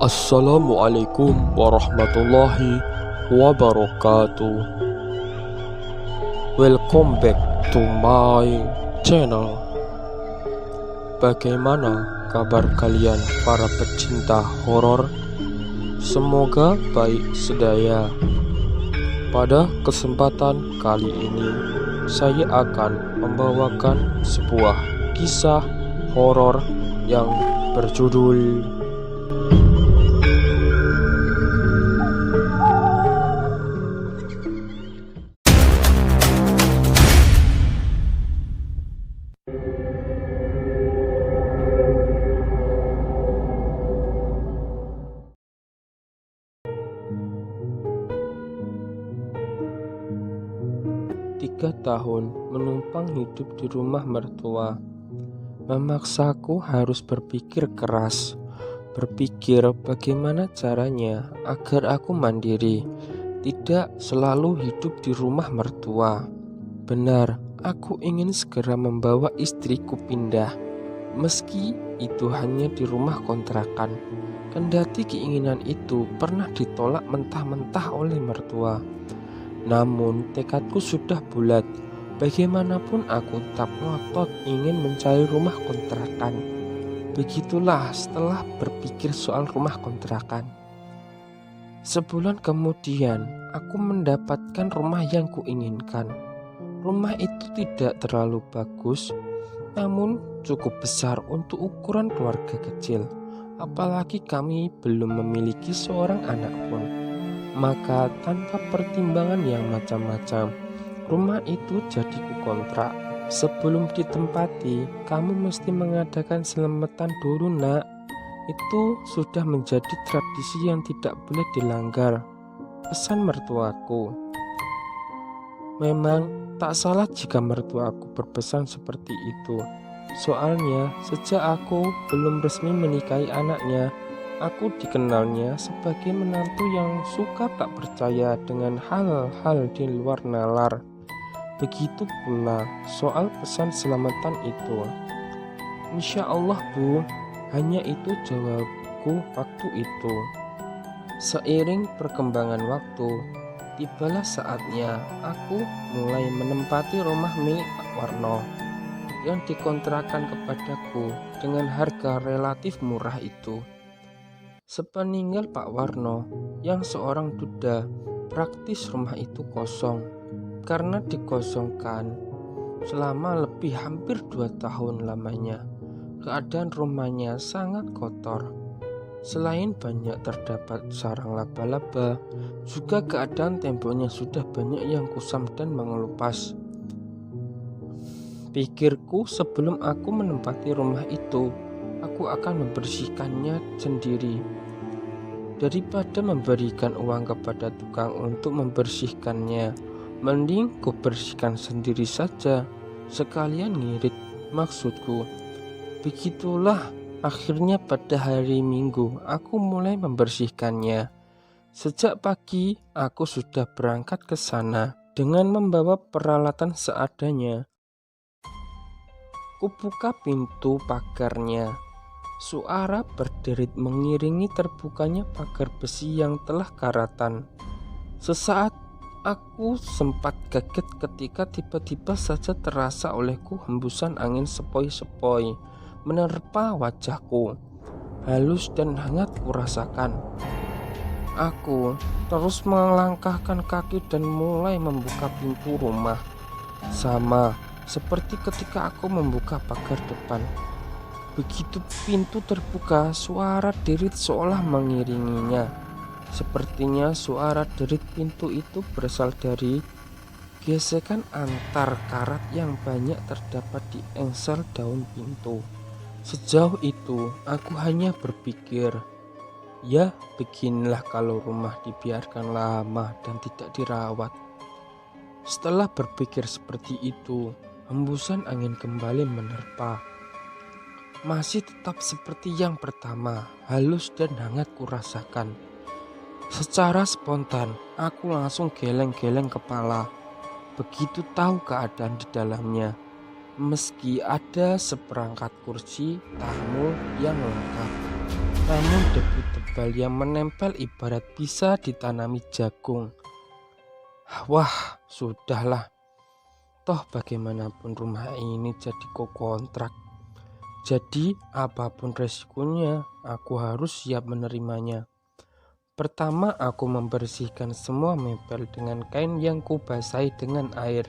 Assalamualaikum warahmatullahi wabarakatuh. Welcome back to my channel. Bagaimana kabar kalian para pecinta horor? Semoga baik sedaya. Pada kesempatan kali ini saya akan membawakan sebuah kisah horor yang berjudul Tiga tahun menumpang hidup di rumah mertua memaksaku harus berpikir keras, berpikir bagaimana caranya agar aku mandiri, tidak selalu hidup di rumah mertua. Benar, aku ingin segera membawa istriku pindah, meski itu hanya di rumah kontrakan. Kendati keinginan itu pernah ditolak mentah-mentah oleh mertua. Namun tekadku sudah bulat. Bagaimanapun aku tetap ngotot ingin mencari rumah kontrakan. Begitulah setelah berpikir soal rumah kontrakan. Sebulan kemudian aku mendapatkan rumah yang kuinginkan. Rumah itu tidak terlalu bagus, namun cukup besar untuk ukuran keluarga kecil. Apalagi kami belum memiliki seorang anak pun. Maka tanpa pertimbangan yang macam-macam, rumah itu jadi kukontrak. Sebelum ditempati, kamu mesti mengadakan selamatan dulu, nak. Itu sudah menjadi tradisi yang tidak boleh dilanggar, pesan mertuaku. Memang tak salah jika mertuaku berpesan seperti itu. Soalnya sejak aku belum resmi menikahi anaknya, aku dikenalnya sebagai menantu yang suka tak percaya dengan hal-hal di luar nalar. Begitu pula soal pesan selamatan itu. Insya Allah, Bu, hanya itu jawabku waktu itu. Seiring perkembangan waktu, tibalah saatnya aku mulai menempati rumah milik Pak Warno yang dikontrakan kepadaku dengan harga relatif murah itu. Sepeninggal Pak Warno yang seorang duda, praktis rumah itu kosong karena dikosongkan selama lebih hampir 2 tahun lamanya. Keadaan rumahnya sangat kotor. Selain banyak terdapat sarang laba-laba, juga keadaan temboknya sudah banyak yang kusam dan mengelupas. Pikirku sebelum aku menempati rumah itu, aku akan membersihkannya sendiri. Daripada memberikan uang kepada tukang untuk membersihkannya, mending ku bersihkan sendiri saja, sekalian ngirit, maksudku. Begitulah akhirnya pada hari Minggu aku mulai membersihkannya. Sejak pagi aku sudah berangkat ke sana dengan membawa peralatan seadanya. Kubuka pintu pagarnya. Suara berderit mengiringi terbukanya pagar besi yang telah karatan. Sesaat aku sempat kaget ketika tiba-tiba saja terasa olehku hembusan angin sepoi-sepoi menerpa wajahku. Halus dan hangat kurasakan. Aku terus melangkahkan kaki dan mulai membuka pintu rumah. Sama seperti ketika aku membuka pagar depan. Begitu pintu terbuka, suara derit seolah mengiringinya. Sepertinya suara derit pintu itu berasal dari gesekan antar karat yang banyak terdapat di engsel daun pintu. Sejauh itu, aku hanya berpikir, ya beginilah kalau rumah dibiarkan lama dan tidak dirawat. Setelah berpikir seperti itu, hembusan angin kembali menerpa. Masih tetap seperti yang pertama, halus dan hangat kurasakan. Secara spontan, aku langsung geleng-geleng kepala. Begitu tahu keadaan di dalamnya. Meski ada seperangkat kursi tamu yang lengkap, namun debu tebal yang menempel ibarat bisa ditanami jagung. Wah, sudahlah. Toh bagaimanapun rumah ini jadi kontrak. Jadi apapun resikonya, aku harus siap menerimanya. Pertama, aku membersihkan semua mebel dengan kain yang kubasahi dengan air.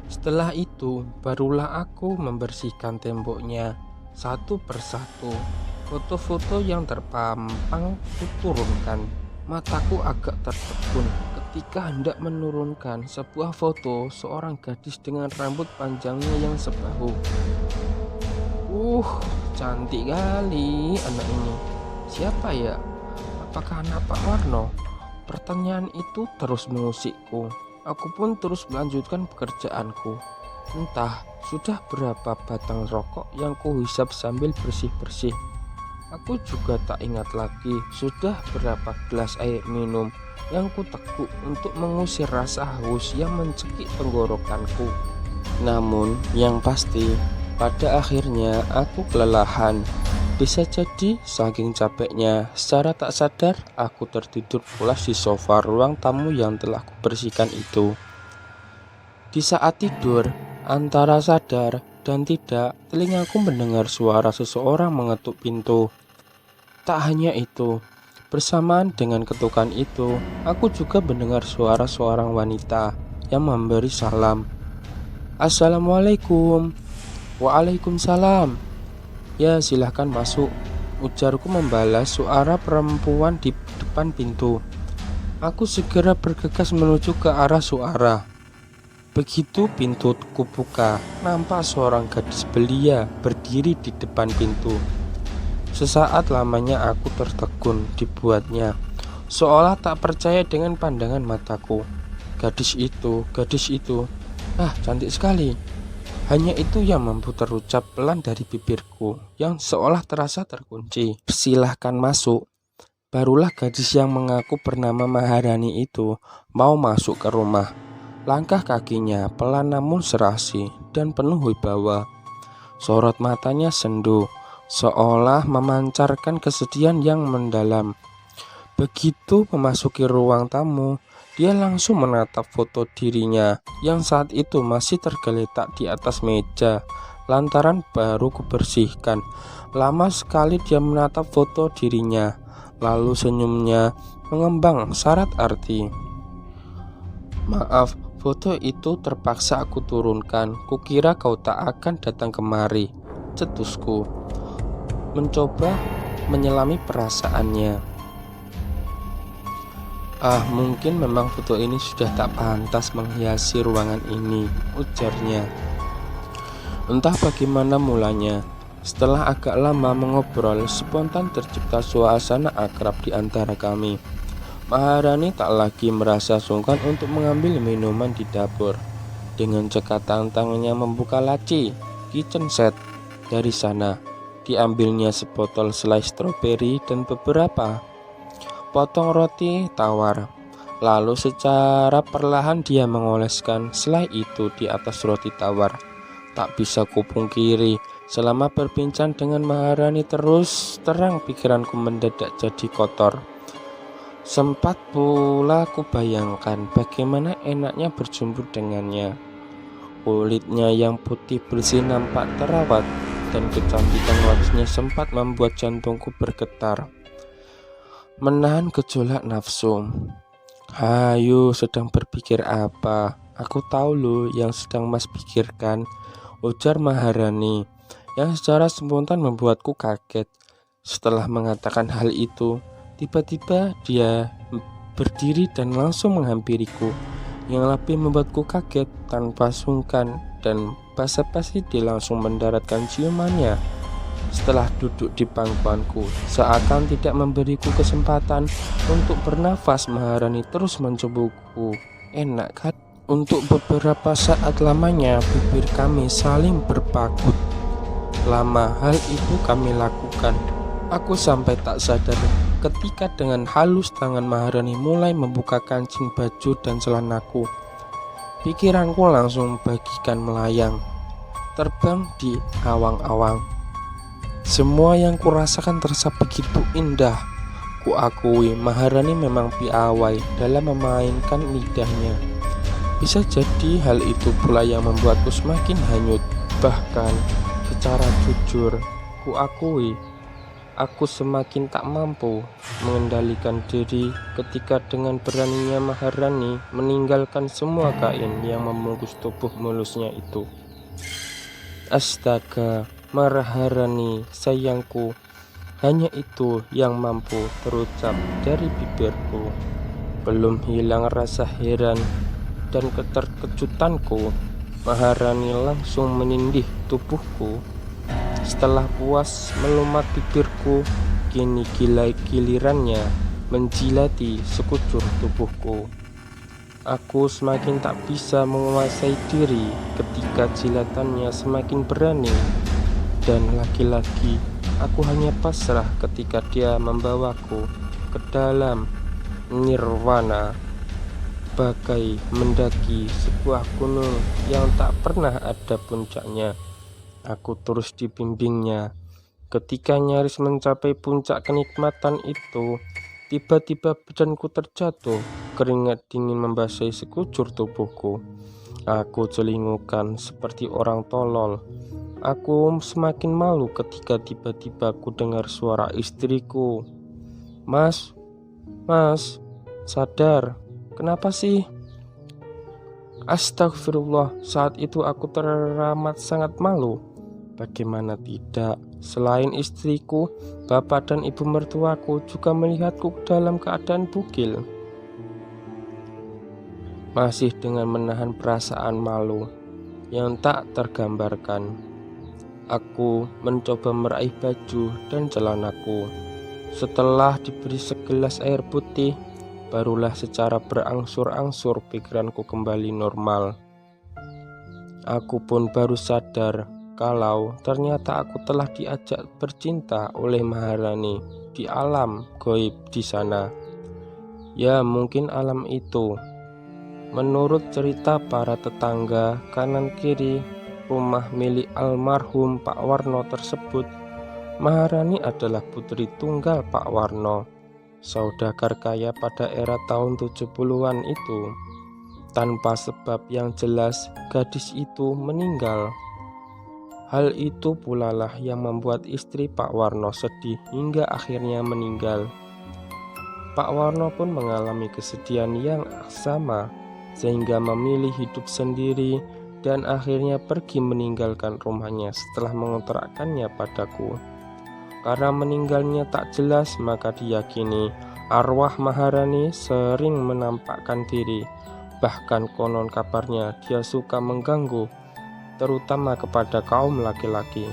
Setelah itu, barulah aku membersihkan temboknya satu persatu. Foto-foto yang terpampang kuturunkan. Mataku agak tertegun ketika hendak menurunkan sebuah foto seorang gadis dengan rambut panjangnya yang sebahu. Cantik kali anak ini. Siapa ya? Apakah anak Pak Warno? Pertanyaan itu terus mengusikku. Aku pun terus melanjutkan pekerjaanku. Entah sudah berapa batang rokok yang kuhisap sambil bersih-bersih. Aku juga tak ingat lagi sudah berapa gelas air minum yang kuteguk untuk mengusir rasa haus yang mencekik tenggorokanku. Namun yang pasti, pada akhirnya aku kelelahan. Bisa jadi saking capeknya, secara tak sadar aku tertidur pulas di sofa ruang tamu yang telah kubersihkan itu. Di saat tidur, antara sadar dan tidak, telingaku mendengar suara seseorang mengetuk pintu. Tak hanya itu, bersamaan dengan ketukan itu, aku juga mendengar suara seorang wanita yang memberi salam. Assalamualaikum. Waalaikumsalam. Ya, silahkan masuk, ujarku membalas suara perempuan di depan pintu. Aku segera bergegas menuju ke arah suara. Begitu pintu kubuka, nampak seorang gadis belia berdiri di depan pintu. Sesaat lamanya aku tertegun dibuatnya, seolah tak percaya dengan pandangan mataku. Gadis itu, cantik sekali. Hanya itu yang mampu terucap pelan dari bibirku, yang seolah terasa terkunci. Silahkan masuk. Barulah gadis yang mengaku bernama Maharani itu mau masuk ke rumah. Langkah kakinya pelan namun serasi dan penuh wibawa. Sorot matanya sendu, seolah memancarkan kesedihan yang mendalam. Begitu memasuki ruang tamu, dia langsung menatap foto dirinya yang saat itu masih tergeletak di atas meja lantaran baru kubersihkan. Lama sekali dia menatap foto dirinya, lalu senyumnya mengembang syarat arti. Maaf, foto itu terpaksa aku turunkan. Kukira kau tak akan datang kemari, cetusku, mencoba menyelami perasaannya. Mungkin memang foto ini sudah tak pantas menghiasi ruangan ini, ujarnya. Entah bagaimana mulanya, setelah agak lama mengobrol, spontan tercipta suasana akrab di antara kami. Maharani tak lagi merasa sungkan untuk mengambil minuman di dapur. Dengan cekatan tangannya membuka laci kitchen set. Dari sana, diambilnya sebotol selai stroberi dan beberapa potong roti tawar. Lalu secara perlahan dia mengoleskan selai itu di atas roti tawar. Tak bisa kupungkiri, selama berbincang dengan Maharani terus terang pikiranku mendadak jadi kotor. Sempat pula kubayangkan bagaimana enaknya berjumpa dengannya. Kulitnya yang putih bersih nampak terawat, dan kecantikan wajahnya sempat membuat jantungku bergetar. Menahan gejolak nafsu. Hayu, sedang berpikir apa? Aku tahu loh yang sedang Mas pikirkan, ujar Maharani, yang secara spontan membuatku kaget. Setelah mengatakan hal itu, tiba-tiba dia berdiri dan langsung menghampiriku. Yang lebih membuatku kaget, tanpa sungkan dan basa-basi dia langsung mendaratkan ciumannya. Setelah duduk di pangkuanku, seakan tidak memberiku kesempatan untuk bernafas, Maharani terus mencumbuku. Enak kan? Untuk beberapa saat lamanya bibir kami saling berpakut. Lama hal itu kami lakukan. Aku sampai tak sadar ketika dengan halus tangan Maharani mulai membuka kancing baju dan celanaku. Pikiranku langsung bagikan melayang, terbang di awang-awang. Semua yang kurasakan terasa begitu indah. Kuakui Maharani memang piawai dalam memainkan lidahnya. Bisa jadi hal itu pula yang membuatku semakin hanyut. Bahkan secara jujur, kuakui aku semakin tak mampu mengendalikan diri ketika dengan beraninya Maharani meninggalkan semua kain yang membungkus tubuh mulusnya itu. Astaga, Maharani sayangku, hanya itu yang mampu terucap dari bibirku. Belum hilang rasa heran dan keterkejutanku, Maharani langsung menindih tubuhku. Setelah puas melumat bibirku, kini gilirannya menjilati sekujur tubuhku. Aku semakin tak bisa menguasai diri ketika jilatannya semakin berani. Dan lagi-lagi aku hanya pasrah ketika dia membawaku ke dalam nirwana, bagai mendaki sebuah gunung yang tak pernah ada puncaknya. Aku terus dibimbingnya. Ketika nyaris mencapai puncak kenikmatan itu, tiba-tiba badanku terjatuh. Keringat dingin membasahi sekujur tubuhku. Aku celingukan seperti orang tolol. Aku semakin malu ketika tiba-tiba ku dengar suara istriku. Mas, sadar. Kenapa sih? Astagfirullah, saat itu aku teramat sangat malu. Bagaimana tidak, selain istriku, bapak dan ibu mertuaku juga melihatku dalam keadaan bugil. Masih dengan menahan perasaan malu yang tak tergambarkan, aku mencoba meraih baju dan celanaku. Setelah diberi segelas air putih, barulah secara berangsur-angsur pikiranku kembali normal. Aku pun baru sadar kalau ternyata aku telah diajak bercinta oleh Maharani di alam gaib di sana. Ya, mungkin alam itu. Menurut cerita para tetangga kanan kiri rumah milik almarhum Pak Warno tersebut, Maharani adalah putri tunggal Pak Warno, saudagar kaya pada era tahun 70-an itu. Tanpa sebab yang jelas, gadis itu meninggal. Hal itu pula lah yang membuat istri Pak Warno sedih hingga akhirnya meninggal. Pak Warno pun mengalami kesedihan yang sama, sehingga memilih hidup sendiri dan akhirnya pergi meninggalkan rumahnya setelah mengontrakkannya padaku. Karena meninggalnya tak jelas, maka diyakini arwah Maharani sering menampakkan diri. Bahkan konon kabarnya dia suka mengganggu, terutama kepada kaum laki-laki.